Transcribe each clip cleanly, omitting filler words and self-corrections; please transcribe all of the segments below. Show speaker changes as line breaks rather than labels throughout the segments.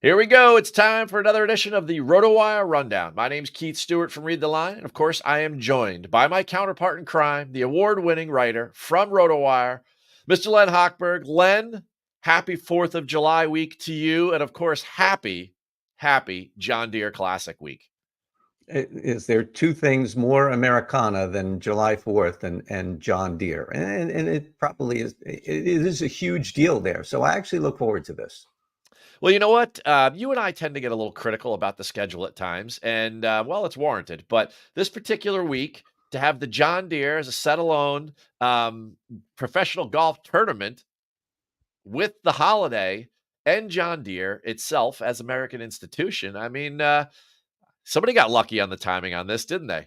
Here we go. It's time for another edition of the RotoWire Rundown. My name's Keith Stewart from Read the Line. And of course, I am joined by my counterpart in crime, the award-winning writer from RotoWire, Mr. Len Hochberg. Len, happy 4th of July week to you. And of course, happy John Deere Classic week.
Is there two things more Americana than July 4th and John Deere? And it probably is. It is a huge deal there. So I actually look forward to this.
Well, you know what? You and I tend to get a little critical about the schedule at times, and well, it's warranted. But this particular week, to have the John Deere as a set alone professional golf tournament with the holiday and John Deere itself as American institution, I mean, somebody got lucky on the timing on this, didn't they?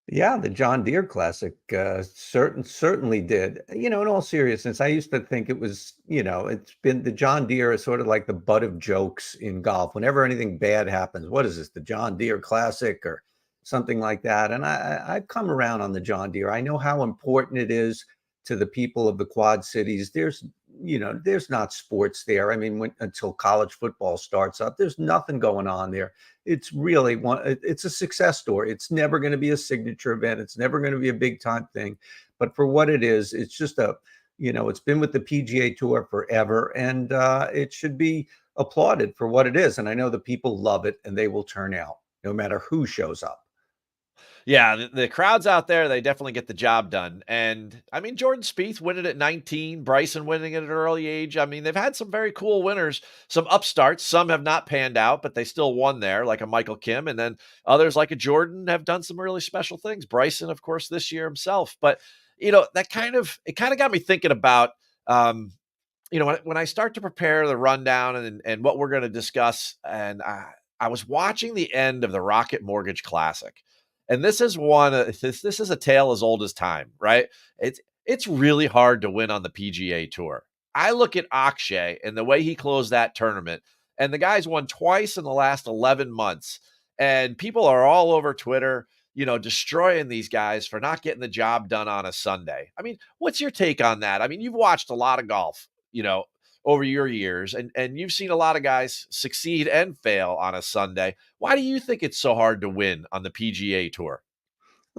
Yeah, the John Deere Classic certainly did. In all seriousness, I used to think it was, it's been the John Deere is sort of like the butt of jokes in golf. Whenever anything bad happens, what is this, the John Deere Classic or something like that? And I've come around on the John Deere. I know how important it is to the people of the Quad Cities. There's not sports there. I mean, until college football starts up, there's nothing going on there. It's really it's a success story. It's never going to be a signature event. It's never going to be a big time thing. But for what it is, it's just it's been with the PGA Tour forever, and it should be applauded for what it is. And I know the people love it, and they will turn out no matter who shows up.
Yeah, the crowds out there, they definitely get the job done. And I mean, Jordan Spieth winning at 19, Bryson winning at an early age. I mean, they've had some very cool winners, some upstarts. Some have not panned out, but they still won there, like a Michael Kim. And then others, like a Jordan, have done some really special things. Bryson, of course, this year himself. But, it kind of got me thinking about, when I start to prepare the rundown and what we're going to discuss, and I was watching the end of the Rocket Mortgage Classic. And this is this is a tale as old as time, right? It's really hard to win on the PGA Tour. I look at Akshay and the way he closed that tournament, and the guy's won twice in the last 11 months. And people are all over Twitter, destroying these guys for not getting the job done on a Sunday. I mean, what's your take on that? I mean, you've watched a lot of golf, over your years, and you've seen a lot of guys succeed and fail on a Sunday. Why do you think it's so hard to win on the PGA Tour?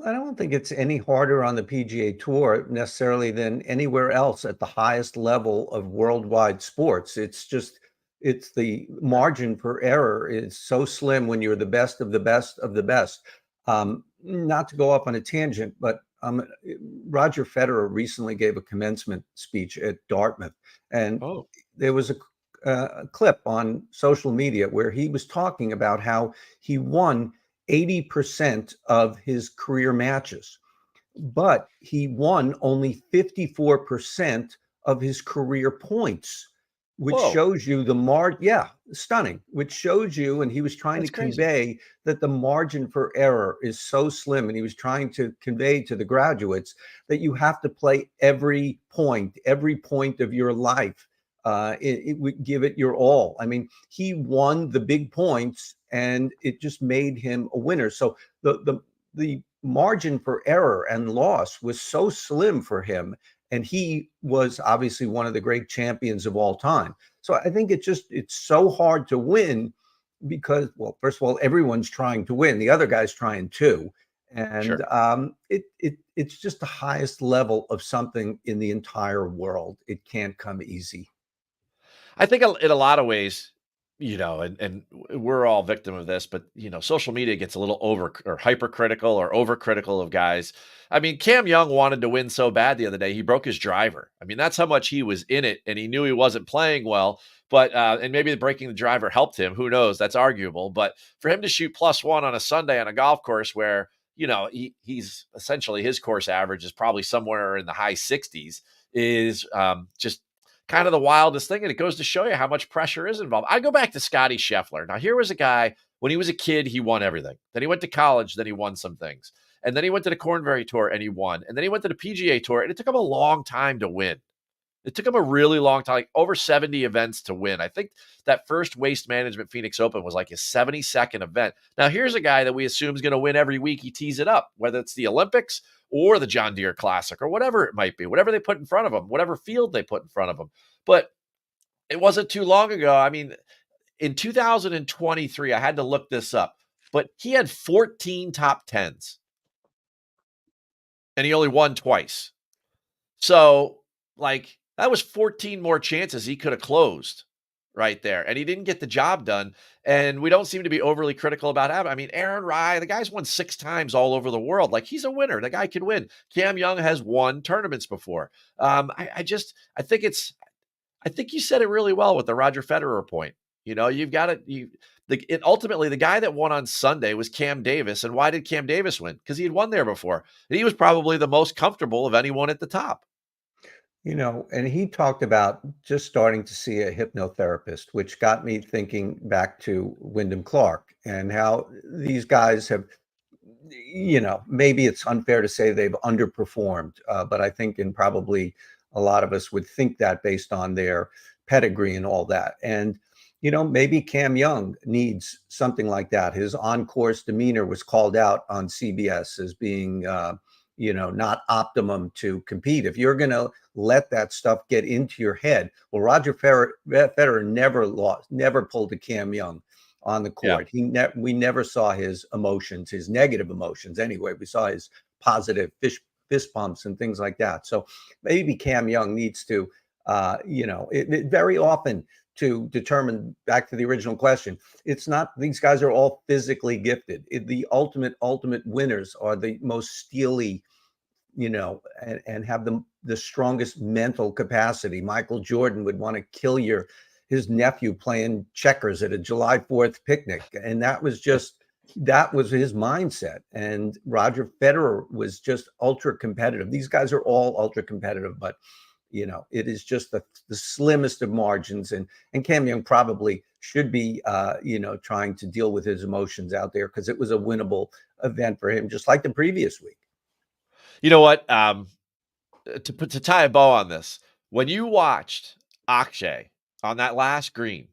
I don't think it's any harder on the PGA Tour necessarily than anywhere else at the highest level of worldwide sports. It's the margin for error is so slim when you're the best of the best of the best. Not to go off on a tangent, but Roger Federer recently gave a commencement speech at Dartmouth, and
Oh,
there was a clip on social media where he was talking about how he won 80% of his career matches, but he won only 54% of his career points, which
whoa,
shows you yeah, stunning, which shows you, and he was trying to
that's crazy.
convey that the margin for error is so slim, and he was trying to convey to the graduates that you have to play every point of your life. It would give it your all. I mean, he won the big points, and it just made him a winner. So the margin for error and loss was so slim for him, and he was obviously one of the great champions of all time. So I think it's so hard to win because, well, first of all, everyone's trying to win. The other guy's trying too. And
Sure.
it's just the highest level of something in the entire world. It can't come easy.
I think in a lot of ways, and we're all victim of this, but social media gets a little over or hypercritical or overcritical of guys. I mean, Cam Young wanted to win so bad the other day, he broke his driver. I mean, that's how much he was in it, and he knew he wasn't playing well. But and maybe breaking the driver helped him. Who knows? That's arguable. But for him to shoot +1 on a Sunday on a golf course where he's essentially his course average is probably somewhere in the high 60s is just kind of the wildest thing. And it goes to show you how much pressure is involved. I go back to Scotty Scheffler. Now, here was a guy, when he was a kid, he won everything. Then he went to college, then he won some things. And then he went to the Corn Ferry Tour and he won. And then he went to the PGA Tour, and it took him a long time to win. It took him a really long time, like over 70 events to win. I think that first Waste Management Phoenix Open was like his 72nd event. Now, here's a guy that we assume is going to win every week. He tees it up, whether it's the Olympics or the John Deere Classic or whatever it might be, whatever they put in front of him, whatever field they put in front of him. But it wasn't too long ago. I mean, in 2023, I had to look this up, but he had 14 top 10s and he only won twice. So, like, that was 14 more chances he could have closed right there. And he didn't get the job done. And we don't seem to be overly critical about him. I mean, Aaron Rye, the guy's won 6 times all over the world. Like, he's a winner. The guy can win. Cam Young has won tournaments before. I think I think you said it really well with the Roger Federer point. You know, you've got ultimately the guy that won on Sunday was Cam Davis. And why did Cam Davis win? Because he had won there before. And he was probably the most comfortable of anyone at the top.
And he talked about just starting to see a hypnotherapist, which got me thinking back to Wyndham Clark and how these guys have, maybe it's unfair to say they've underperformed, but I think in probably a lot of us would think that based on their pedigree and all that. And, maybe Cam Young needs something like that. His on-course demeanor was called out on CBS as being, not optimum to compete. If you're going to let that stuff get into your head, well, Roger Federer never pulled a Cam Young on the court.
Yeah.
We never saw his emotions, his negative emotions. Anyway, we saw his positive fist bumps and things like that. So maybe Cam Young needs to, very often to determine, back to the original question, it's not, these guys are all physically gifted. The ultimate winners are the most steely, and have the strongest mental capacity. Michael Jordan would want to kill his nephew playing checkers at a July 4th picnic. And that was his mindset. And Roger Federer was just ultra competitive. These guys are all ultra competitive, but it is just the slimmest of margins. And Cam Young probably should be, trying to deal with his emotions out there, because it was a winnable event for him, just like the previous week.
You know what? To tie a bow on this, when you watched Akshay on that last green,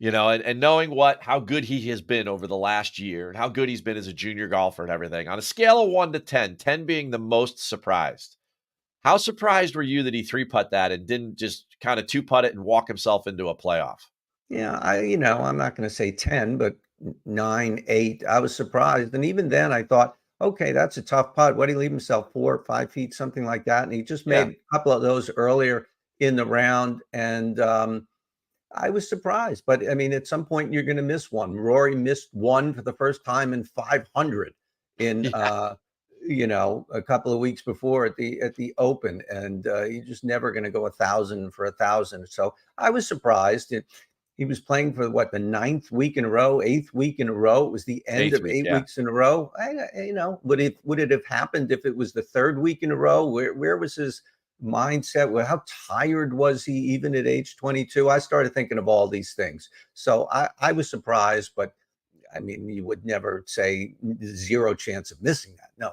and knowing how good he has been over the last year and how good he's been as a junior golfer and everything, on a scale of 1 to 10, 10 being the most surprised, how surprised were you that he 3-putt that and didn't just kind of 2-putt it and walk himself into a playoff?
Yeah, I'm not going to say 10, but 9, 8. I was surprised. And even then I thought, okay, that's a tough putt. What did he leave himself, 4 or 5 feet, something like that? And he just made a couple of those earlier in the round. And I was surprised. But I mean, at some point you're going to miss one. Rory missed one for the first time in 500 in a couple of weeks before at the Open, and you're just never going to go 1,000 for 1,000. So I was surprised. He was playing for the 9th week in a row, 8th week in a row. It was the end of 8 weeks in a row. Would it have happened if it was the 3rd week in a row? Where was his mindset? Well, how tired was he even at age 22? I started thinking of all these things. So I was surprised, but I mean, you would never say 0 chance of missing that. No.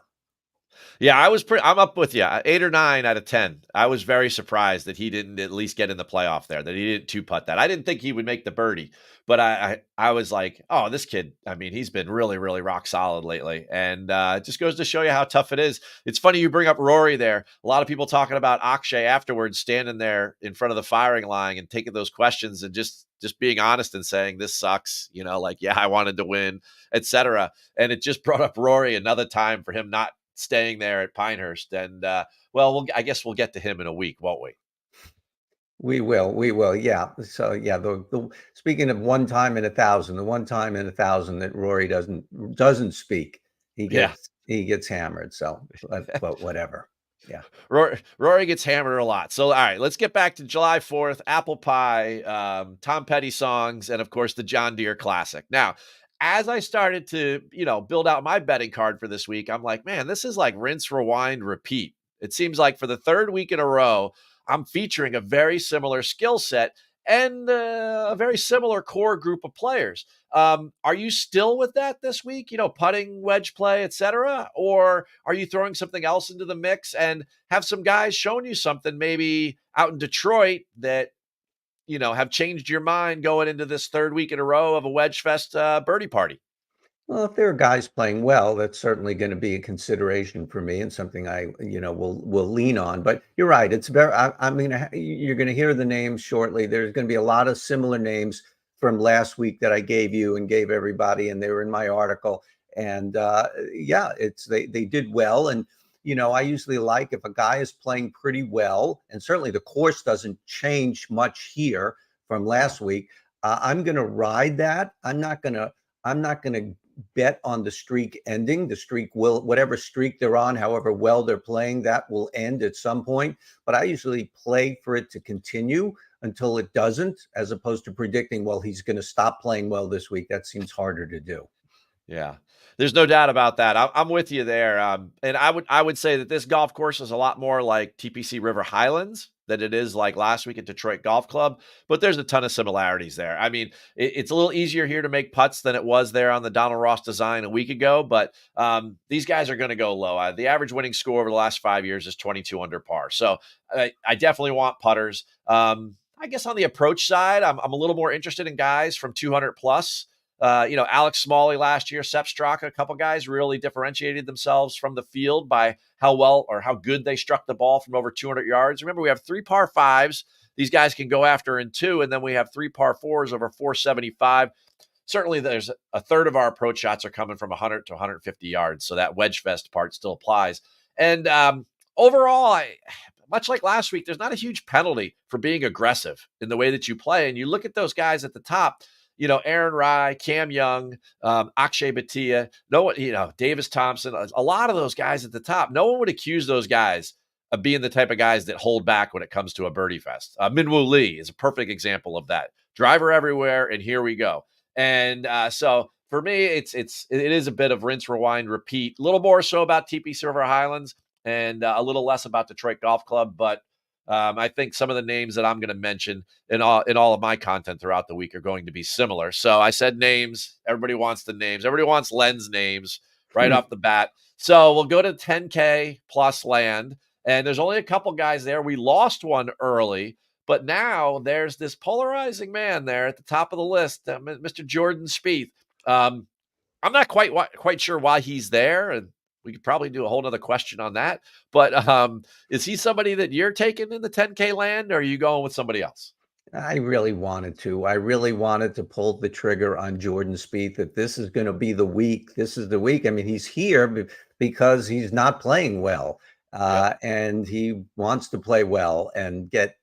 Yeah, I'm up with you. 8 or 9 out of 10. I was very surprised that he didn't at least get in the playoff there, that he didn't 2-putt that. I didn't think he would make the birdie, but I was like, oh, this kid, I mean, he's been really, really rock solid lately. And it just goes to show you how tough it is. It's funny you bring up Rory there. A lot of people talking about Akshay afterwards, standing there in front of the firing line and taking those questions and just being honest and saying, this sucks, yeah, I wanted to win, etc. And it just brought up Rory another time for him not staying there at Pinehurst. And I guess we'll get to him in a week, won't we?
We will. Yeah. So yeah, the speaking of one time in 1,000, the one time in 1,000 that Rory doesn't speak, he gets hammered. So, but whatever. Yeah.
Rory gets hammered a lot. So, all right, let's get back to July 4th, apple pie, Tom Petty songs, and of course the John Deere Classic. Now, as I started to, build out my betting card for this week, I'm like, man, this is like rinse, rewind, repeat. It seems like for the 3rd week in a row, I'm featuring a very similar skill set and a very similar core group of players. Are you still with that this week? Putting, wedge play, etc., or are you throwing something else into the mix and have some guys showing you something maybe out in Detroit that have changed your mind going into this 3rd week in a row of a Wedge Fest birdie party?
Well, if there are guys playing well, that's certainly going to be a consideration for me and something I, will lean on. But you're right; it's very. You're going to hear the names shortly. There's going to be a lot of similar names from last week that I gave you and gave everybody, and they were in my article. And yeah, they did well. And I usually like if a guy is playing pretty well, and certainly the course doesn't change much here from
Yeah.
last week. I'm going to ride that. I'm not going to bet on the streak ending. The streak will, whatever streak they're on, however well they're playing, that will end at some point. But I usually play for it to continue until it doesn't, as opposed to predicting, well, he's going to stop playing well this week. That seems harder to do.
Yeah, there's no doubt about that. I'm with you there. And I would say that this golf course is a lot more like TPC River Highlands than it is like last week at Detroit Golf Club. But there's a ton of similarities there. I mean, it's a little easier here to make putts than it was there on the Donald Ross design a week ago. But these guys are going to go low. The average winning score over the last 5 years is 22 under par. So I definitely want putters. I guess on the approach side, I'm a little more interested in guys from 200 plus. Alex Smalley last year, Sepp Straka, a couple guys really differentiated themselves from the field by how well or how good they struck the ball from over 200 yards. Remember, we have 3 par fives. These guys can go after in 2, and then we have 3 par fours over 475. Certainly, there's a third of our approach shots are coming from 100 to 150 yards, so that wedge fest part still applies. And overall, much like last week, there's not a huge penalty for being aggressive in the way that you play. And you look at those guys at the top, Aaron Rye, Cam Young, Akshay Bhatia, Davis Thompson, a lot of those guys at the top. No one would accuse those guys of being the type of guys that hold back when it comes to a birdie fest. Minwoo Lee is a perfect example of that. Driver everywhere, and here we go. And so for me, it is a bit of rinse, rewind, repeat. A little more so about TPC River Highlands and a little less about Detroit Golf Club, but I think some of the names that I'm going to mention in all of my content throughout the week are going to be similar. So I said names. Everybody wants the names. Everybody wants Len's names right off the bat. So we'll go to 10K plus land. And there's only a couple guys there. We lost one early, but now there's this polarizing man there at the top of the list, Mr. Jordan Spieth. I'm not quite sure why he's there, and we could probably do a whole nother question on that. But is he somebody that you're taking in the 10K land, or are you going with somebody else?
I really wanted to. I really wanted to pull the trigger on Jordan Spieth, that this is going to be the week. This is the week. I mean, he's here because he's not playing well.
Yep.
And he wants to play well and get,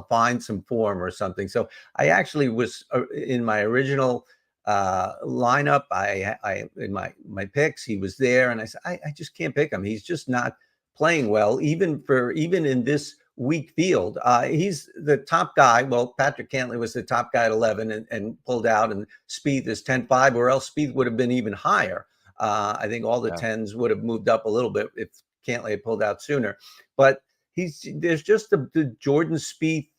find some form or something. So I actually was in my original lineup. I in my picks, he was there, and I said, I just can't pick him. He's just not playing well, even in this weak field. He's the top guy. Well, Patrick Cantlay was the top guy at 11 and pulled out, and Spieth is 10-5, or else Spieth would have been even higher. I think all the
Yeah.
10s would have moved up a little bit if Cantlay had pulled out sooner. But there's just the Jordan Spieth,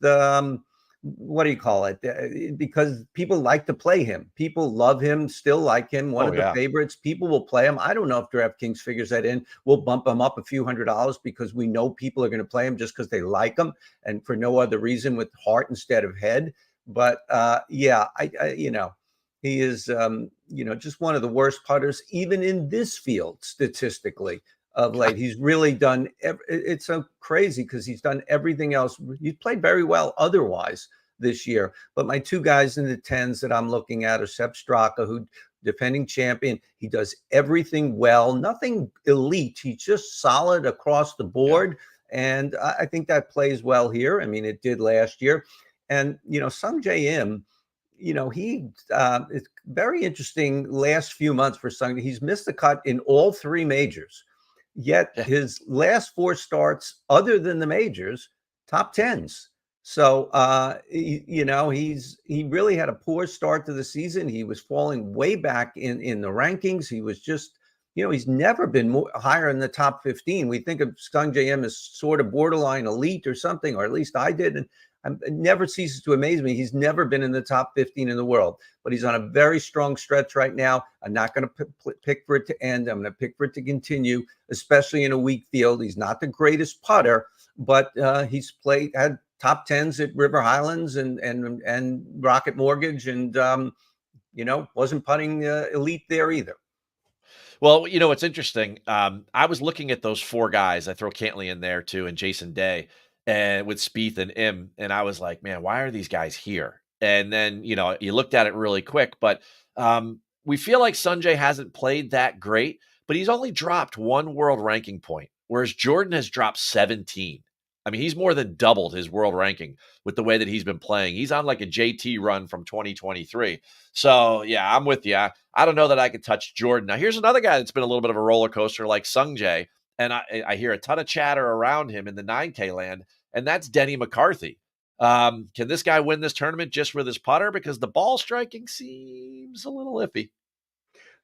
what do you call it? Because people like to play him. People love him, still like him. One
Oh,
of the
yeah.
favorites. People will play him. I don't know if DraftKings figures that in. We'll bump him up a few $100s because we know people are going to play him just because they like him and for no other reason, with heart instead of head. But yeah, he is, just one of the worst putters, even in this field, statistically, of late. He's really done, it's so crazy because he's done everything else. He's played very well otherwise this year. But my 2 guys in the 10s that I'm looking at are Sepp Straka, who defending champion. He does everything well, nothing elite. He's just solid across the
Yeah.
board. And I think that plays well here. I mean, it did last year. And, Sung J M, he it's very interesting last few months for Sung. He's missed the cut in all 3 majors. Yet
Yeah.
his last 4 starts, other than the majors, top 10s. So he really had a poor start to the season. He was falling way back in the rankings. He was just, he's never been higher in the top 15. We think of Sung JM as sort of borderline elite or something, or at least I did. And it never ceases to amaze me. He's never been in the top 15 in the world, but he's on a very strong stretch right now. I'm not going to pick for it to end. I'm going to pick for it to continue, especially in a weak field. He's not the greatest putter, but he's had top 10s at River Highlands and Rocket Mortgage, and wasn't putting elite there either.
Well, it's interesting. I was looking at those 4 guys. I throw Cantlay in there too, and Jason Day, and with Spieth and Im, and I was like, man, why are these guys here? And then, you looked at it really quick, but we feel like Sanjay hasn't played that great, but he's only dropped one world ranking point, whereas Jordan has dropped 17. I mean, he's more than doubled his world ranking with the way that he's been playing. He's on like a JT run from 2023. So, yeah, I'm with you. I don't know that I could touch Jordan. Now, here's another guy that's been a little bit of a roller coaster like Sungjae, and I hear a ton of chatter around him in the 9K land, and that's Denny McCarthy. Can this guy win this tournament just with his putter? Because the ball striking seems a little iffy.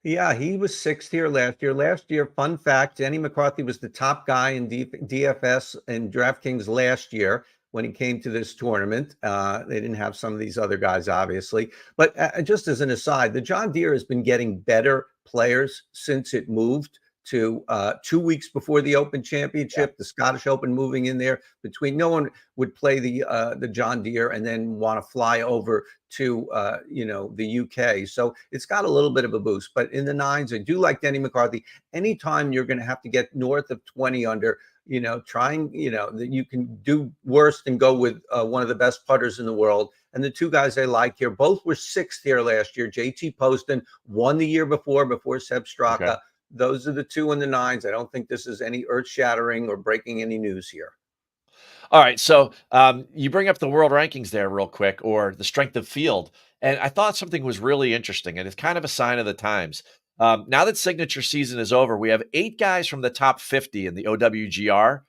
Yeah, he was sixth here last year. Last year, fun fact, Danny McCarthy was the top guy in DFS and DraftKings last year when he came to this tournament. They didn't have some of these other guys, obviously. But just as an aside, the John Deere has been getting better players since it moved to 2 weeks before the Open
Yeah.
Championship, the Scottish Open moving in there between. No one would play the John Deere and then want to fly over to the UK. So it's got a little bit of a boost. But in the nines, I do like Denny McCarthy. Anytime you're going to have to get north of 20 under, trying, that you can do worse than go with one of the best putters in the world. And the two guys I like here, both were sixth here last year. JT Poston won the year before Seb
Okay.
Straka. Those are the two in the nines. I don't think this is any earth shattering or breaking any news here.
All right. So you bring up the world rankings there real quick, or the strength of field. And I thought something was really interesting, and it's kind of a sign of the times. Now that signature season is over, we have 8 guys from the top 50 in the OWGR,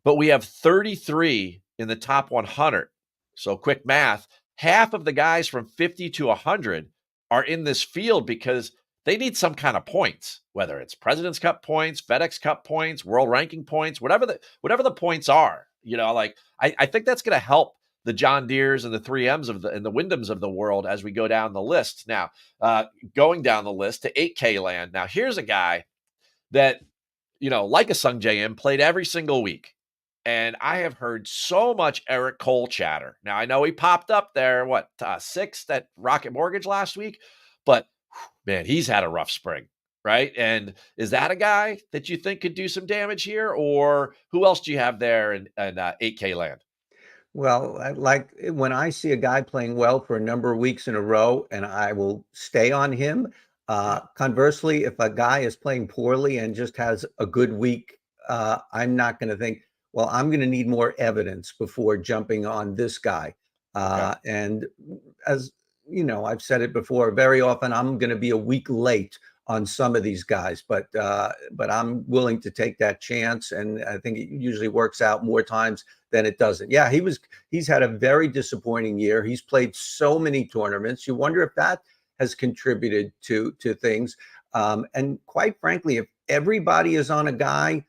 but we have 33 in the top 100. So quick math, half of the guys from 50 to 100 are in this field because they need some kind of points, whether it's President's Cup points, FedEx Cup points, world ranking points, whatever the points are. Like I think that's going to help the John Deeres and the 3Ms and the Wyndhams of the world as we go down the list. Now, going down the list to 8K land. Now, here's a guy that, like a Sung J M, played every single week. And I have heard so much Eric Cole chatter. Now, I know he popped up there, sixth at Rocket Mortgage last week, but man, he's had a rough spring, right? And is that a guy that you think could do some damage here, or who else do you have there in 8K land?
Well, like when I see a guy playing well for a number of weeks in a row, and I will stay on him.
Yeah.
Conversely, if a guy is playing poorly and just has a good week, I'm not going to think, well, I'm going to need more evidence before jumping on this guy.
Okay.
And as I've said it before, very often I'm going to be a week late on some of these guys, but I'm willing to take that chance, and I think it usually works out more times than it doesn't. Yeah, he's had a very disappointing year. He's played so many tournaments. You wonder if that has contributed to things. And quite frankly, if everybody is on a guy,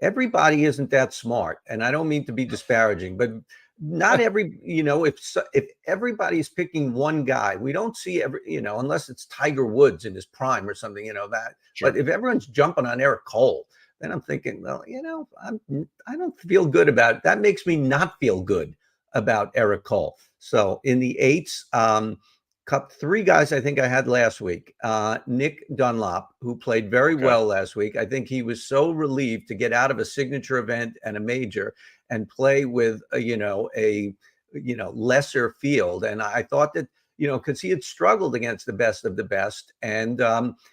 everybody isn't that smart. And I don't mean to be disparaging, but not every, if everybody's picking one guy, we don't see unless it's Tiger Woods in his prime or something, that. But
Sure.
if everyone's jumping on Eric Cole, then I'm thinking, well, I don't feel good about it. That makes me not feel good about Eric Cole. So in the eights, Cup, 3 guys I think I had last week. Nick Dunlop, who played very
Okay.
well last week. I think he was so relieved to get out of a signature event and a major and play with a lesser field. And I thought that because he had struggled against the best of the best, and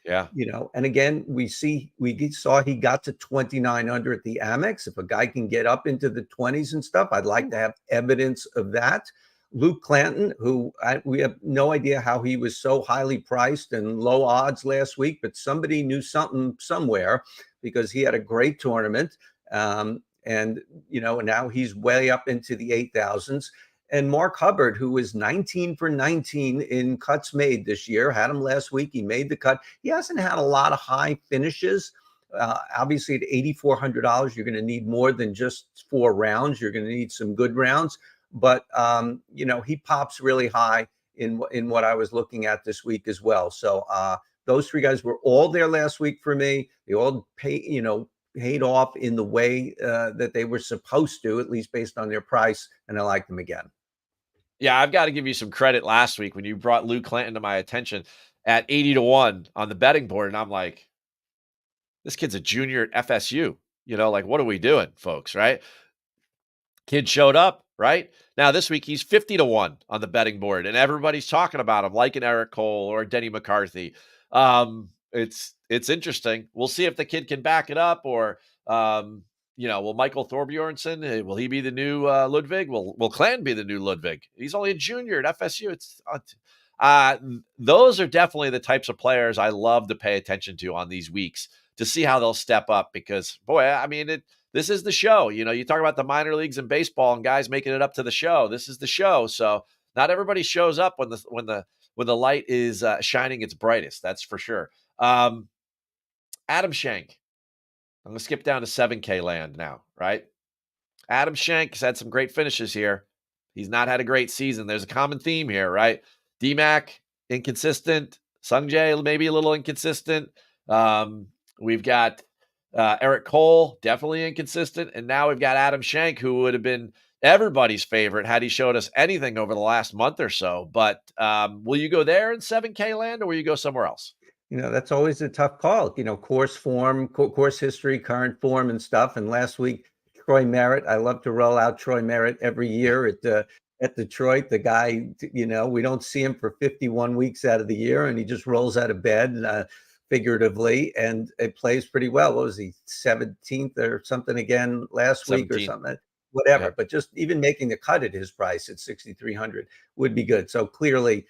Yeah.
and again we saw he got to 29 under at the Amex. If a guy can get up into the 20s and stuff, I'd like to have evidence of that. Luke Clanton, who we have no idea how he was so highly priced and low odds last week, but somebody knew something somewhere because he had a great tournament. And now he's way up into the 8,000s. And Mark Hubbard, who was 19 for 19 in cuts made this year, had him last week. He made the cut. He hasn't had a lot of high finishes. Obviously, at $8,400, you're going to need more than just 4 rounds. You're going to need some good rounds. But he pops really high in what I was looking at this week as well. So those 3 guys were all there last week for me. They all paid off in the way that they were supposed to, at least based on their price, and I like them again.
Yeah, I've got to give you some credit last week when you brought Luke Clanton to my attention at 80 to 1 on the betting board. And I'm like, this kid's a junior at FSU. Like, what are we doing, folks? Right? Kid showed up, right? Now this week he's 50-1 on the betting board, and everybody's talking about him like an Eric Cole or Denny McCarthy. It's interesting. We'll see if the kid can back it up, or will Michael Thorbjornsen, will he be the new Ludwig? Will Clan be the new Ludwig? He's only a junior at FSU. Those are definitely the types of players I love to pay attention to on these weeks to see how they'll step up, because boy, I mean, this is the show. You talk about the minor leagues and baseball and guys making it up to the show. This is the show. So not everybody shows up when the light is shining its brightest. That's for sure. Adam Schenk. I'm going to skip down to 7K land now, right? Adam Schenk has had some great finishes here. He's not had a great season. There's a common theme here, right? D-Mac, inconsistent. Sungjae, maybe a little inconsistent. We've got Eric Cole, definitely inconsistent. And now we've got Adam Schenk, who would have been everybody's favorite had he showed us anything over the last month or so. But will you go there in 7K land, or will you go somewhere else?
That's always a tough call. Course form, course history, current form and stuff. And last week, Troy Merritt, I love to roll out Troy Merritt every year at Detroit. The guy, we don't see him for 51 weeks out of the year, and he just rolls out of bed figuratively, and it plays pretty well. What was he, 17th or something again last
17th.
week or something? Whatever.
Yeah.
But just even making the cut at his price at 6,300 would be good. So clearly,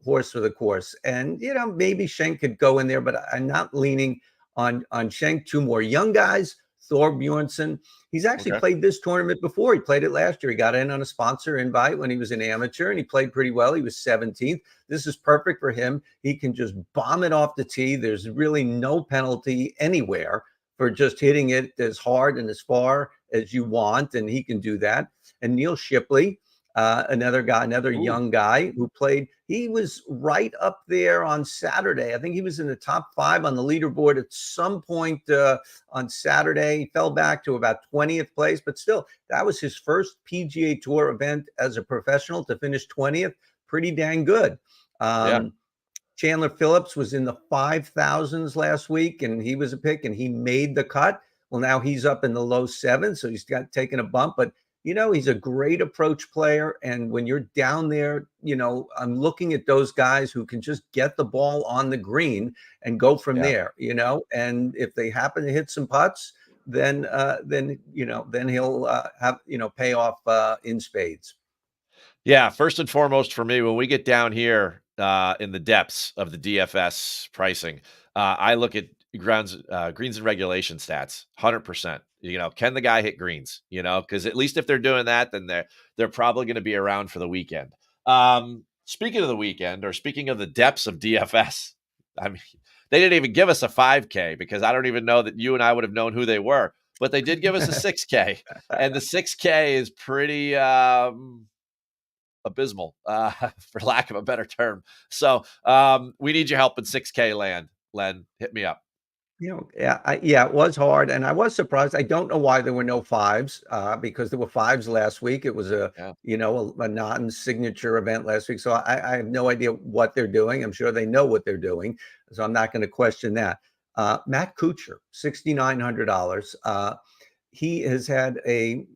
horse for the course. And, maybe Schenk could go in there, but I'm not leaning on Schenk. Two more young guys, Thorbjornsen. He's actually played this tournament before. He played it last year. He got in on a sponsor invite when he was an amateur, and he played pretty well. He was 17th. This is perfect for him. He can just bomb it off the tee. There's really no penalty anywhere for just hitting it as hard and as far as you want, and he can do that. And Neil Shipley, another young guy who played. He was right up there on Saturday. I think he was in the top 5 on the leaderboard at some point on Saturday. He fell back to about 20th place, but still, that was his first PGA Tour event as a professional to finish 20th. Pretty dang good. Chandler Phillips was in the 5,000s last week, and he was a pick, and he made the cut. Well, now he's up in the low 7s, so he's got taken a bump, but he's a great approach player. And when you're down there, I'm looking at those guys who can just get the ball on the green and go from there, and if they happen to hit some putts, then he'll have, pay off in spades.
Yeah. First and foremost for me, when we get down here in the depths of the DFS pricing, I look at greens and regulation stats, 100%. Can the guy hit greens? Because at least if they're doing that, then they're probably going to be around for the weekend. Speaking of the weekend, or speaking of the depths of DFS, I mean, they didn't even give us a 5K, because I don't even know that you and I would have known who they were, but they did give us a 6K, and the 6K is pretty abysmal, for lack of a better term. So we need your help in 6K land. Len, hit me up.
It was hard, and I was surprised. I don't know why there were no 5s, because there were 5s last week. It was a non-signature event last week, so I have no idea what they're doing. I'm sure they know what they're doing, so I'm not going to question that. Matt Kuchar, $6,900. He has had a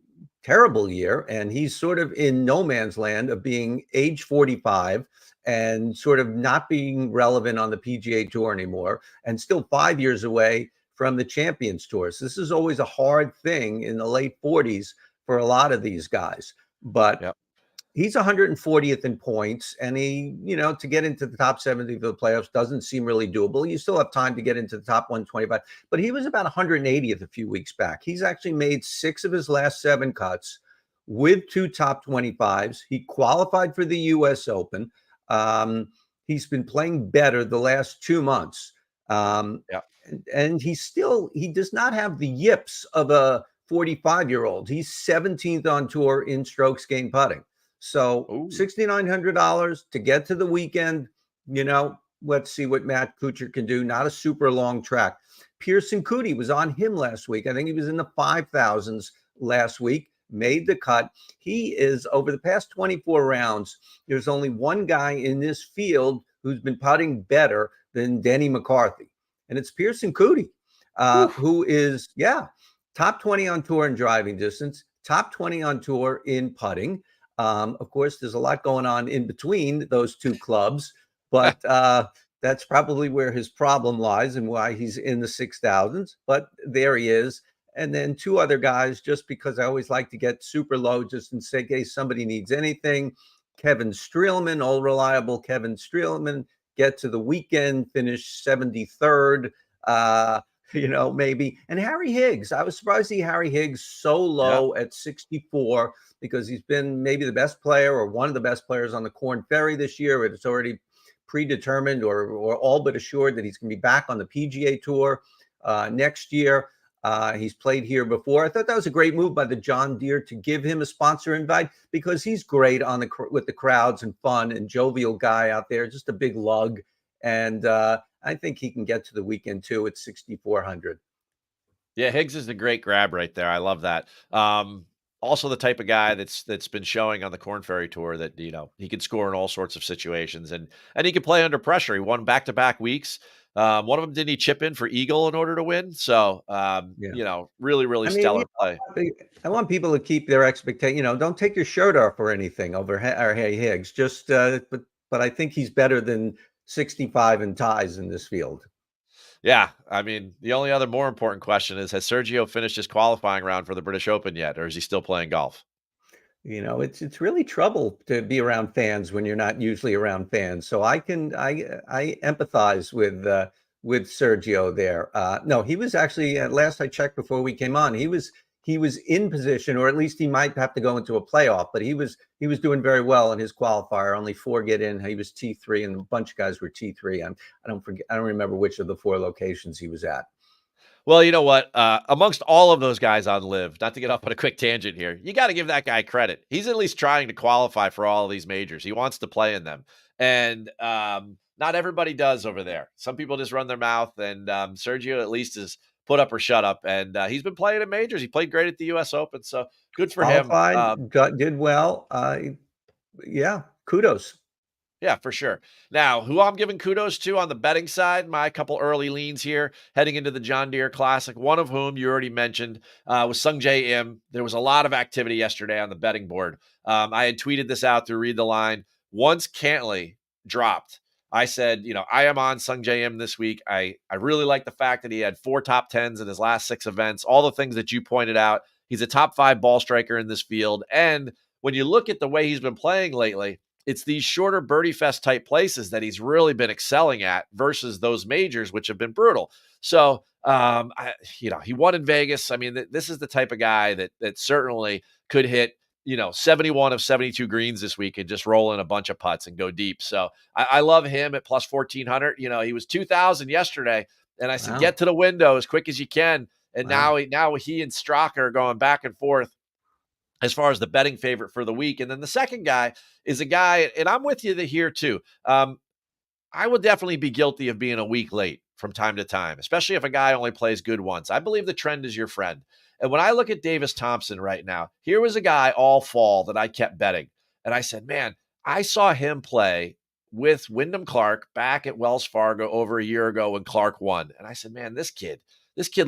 terrible year, and he's sort of in no man's land of being age 45 and sort of not being relevant on the PGA Tour anymore, and still 5 years away from the Champions Tour. So this is always a hard thing in the late 40s for a lot of these guys. But he's 140th in points, and he, to get into the top 70 of the playoffs doesn't seem really doable. You still have time to get into the top 125, but he was about 180th a few weeks back. He's actually made 6 of his last 7 cuts with 2 top 25s. He qualified for the US Open. He's been playing better the last 2 months. And he does not have the yips of a 45-year-old. He's 17th on tour in strokes gained putting. So $6,900 to get to the weekend. Let's see what Matt Kuchar can do. Not a super long track. Pearson Cootie was on him last week. I think he was in the 5,000s last week. Made the cut. He is, over the past 24 rounds, there's only one guy in this field who's been putting better than Denny McCarthy, and it's Pearson Cootie, who is top 20 on tour in driving distance, top 20 on tour in putting. Of course, there's a lot going on in between those two clubs, but that's probably where his problem lies and why he's in the 6,000s. But there he is. And then two other guys, just because I always like to get super low, just in case somebody needs anything. Kevin Streelman, old reliable Kevin Streelman, get to the weekend, finish 73rd. Maybe. And Harry Higgs, I was surprised to see Harry Higgs so
Yeah.
low at 64 because he's been maybe the best player or one of the best players on the Corn Ferry this year. It's already predetermined or all but assured that he's going to be back on the PGA Tour next year. He's played here before. I thought that was a great move by the John Deere to give him a sponsor invite because he's great with the crowds and fun and jovial guy out there, just a big lug. And I think he can get to the weekend too at 6,400.
Yeah, Higgs is a great grab right there. I love that. Also the type of guy that's been showing on the Corn Ferry Tour that, he can score in all sorts of situations and he can play under pressure. He won back-to-back weeks. One of them, didn't he chip in for Eagle in order to win? So,
Yeah.
really, really
I mean,
stellar play.
I want people to keep their expectation. Don't take your shirt off or anything over Harry Higgs. Just, but I think he's better than 65 in ties in this field.
Yeah. I mean, the only other more important question is, has Sergio finished his qualifying round for the British Open yet, or is he still playing golf?
It's really trouble to be around fans when you're not usually around fans. So I empathize with Sergio there. No, he was actually at last I checked before we came on, he was in position, or at least he might have to go into a playoff, but he was doing very well in his qualifier. Only four get in. He was T3 and a bunch of guys were T3. I don't remember which of the four locations he was at.
Well, you know what? Amongst all of those guys on Live, not to get off on a quick tangent here, you got to give that guy credit. He's at least trying to qualify for all of these majors. He wants to play in them. And not everybody does over there. Some people just run their mouth. And Sergio at least is put up or shut up. And he's been playing in majors. He played great at the U.S. Open. So good for him.
Qualified, did well. Yeah, kudos.
Yeah, for sure. Now, who I'm giving kudos to on the betting side, my couple early leans here heading into the John Deere Classic, one of whom you already mentioned was Sung Jae Im. There was a lot of activity yesterday on the betting board. I had tweeted this out through Read the Line. Once Cantley dropped, I said, I am on Sung Jae Im this week. I really like the fact that he had 4 top 10s in his last 6 events, all the things that you pointed out. He's a top 5 ball striker in this field. And when you look at the way he's been playing lately, it's these shorter birdie fest type places that he's really been excelling at versus those majors, which have been brutal. So, he won in Vegas. I mean, this is the type of guy that certainly could hit, 71 of 72 greens this week and just roll in a bunch of putts and go deep. So I love him at plus 1,400. He was 2,000 yesterday, and I said,
Wow.
get to the window as quick as you can. And
Wow.
now he and Straka are going back and forth as far as the betting favorite for the week. And then the second guy is a guy, and I'm with you here too. I would definitely be guilty of being a week late from time to time, especially if a guy only plays good once. I believe the trend is your friend. And when I look at Davis Thompson right now, here was a guy all fall that I kept betting. And I said, man, I saw him play with Wyndham Clark back at Wells Fargo over a year ago when Clark won. And I said, man, this kid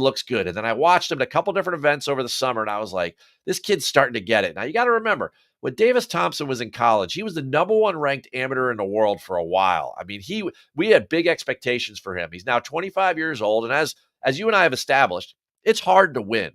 looks good. And then I watched him at a couple different events over the summer, and I was like, this kid's starting to get it. Now, you got to remember, when Davis Thompson was in college, he was the number 1 ranked amateur in the world for a while. I mean, we had big expectations for him. He's now 25 years old, and as you and I have established, it's hard to win.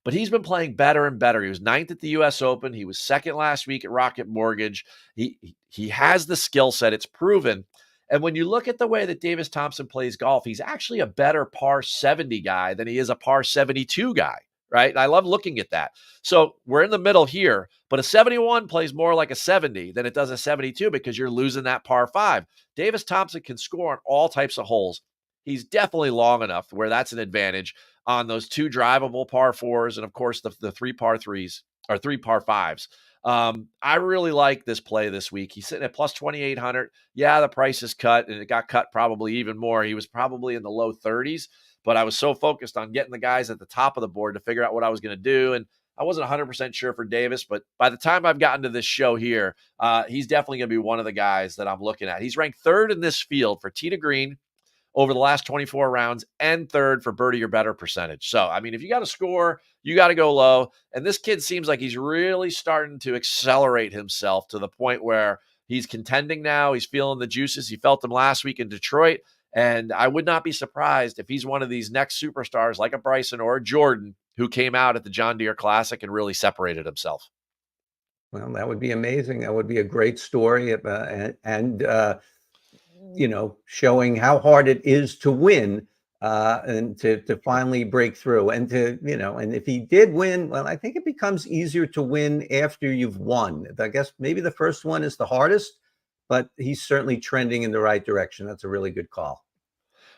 But he's been playing better and better. He was 9th at the U.S. Open. He was 2nd last week at Rocket Mortgage. He has the skill set. It's proven. And when you look at the way that Davis Thompson plays golf, he's actually a better par 70 guy than he is a par 72 guy, right? And I love looking at that. So we're in the middle here, but a 71 plays more like a 70 than it does a 72 because you're losing that par 5. Davis Thompson can score on all types of holes. He's definitely long enough where that's an advantage on those 2 drivable par 4s and, of course, the 3 par 3s or 3 par 5s. I really like this play this week. He's sitting at plus 2,800. Yeah, the price is cut, and it got cut probably even more. He was probably in the low 30s, but I was so focused on getting the guys at the top of the board to figure out what I was going to do. And I wasn't 100% sure for Davis, but by the time I've gotten to this show here, he's definitely going to be one of the guys that I'm looking at. He's ranked 3rd in this field for tee to green, over the last 24 rounds and third for birdie or better percentage. So, I mean, if you got to score, you got to go low. And this kid seems like he's really starting to accelerate himself to the point where he's contending now. He's feeling the juices. He felt them last week in Detroit. And I would not be surprised if he's one of these next superstars like a Bryson or a Jordan who came out at the John Deere Classic and really separated himself.
Well, that would be amazing. That would be a great story, showing how hard it is to win, and to finally break through, and and if he did win, well, I think it becomes easier to win after you've won. I guess maybe the first one is the hardest, but he's certainly trending in the right direction. That's a really good call.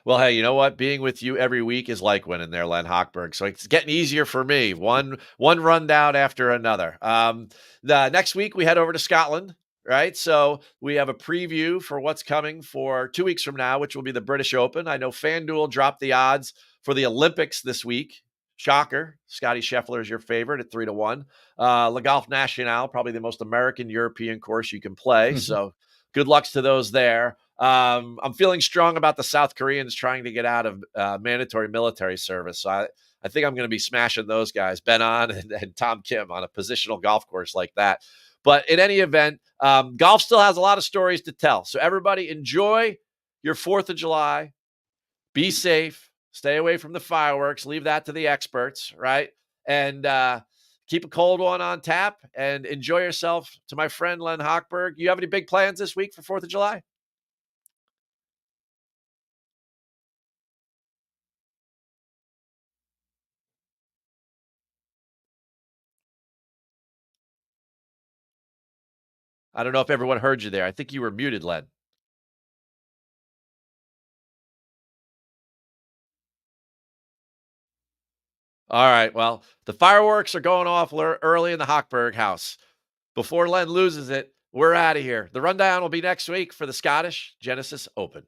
Well, hey, you know what? Being with you every week is like winning there, Len Hochberg. So it's getting easier for me. One rundown after another. The next week we head over to Scotland, right? So we have a preview for what's coming for 2 weeks from now, which will be the British Open. I know FanDuel dropped the odds for the Olympics this week. Shocker. Scotty Scheffler is your favorite at 3-1. Le Golf National, probably the most American European course you can play. So good lucks to those there. I'm feeling strong about the South Koreans trying to get out of mandatory military service. So I think I'm going to be smashing those guys, Ben On and Tom Kim, on a positional golf course like that. But in any event, golf still has a lot of stories to tell. So everybody enjoy your 4th of July. Be safe. Stay away from the fireworks. Leave that to the experts, right? And keep a cold one on tap and enjoy yourself. To my friend Len Hochberg, you have any big plans this week for 4th of July? I don't know if everyone heard you there. I think you were muted, Len. All right. Well, the fireworks are going off early in the Hochberg house. Before Len loses it, we're out of here. The rundown will be next week for the Scottish Genesis Open.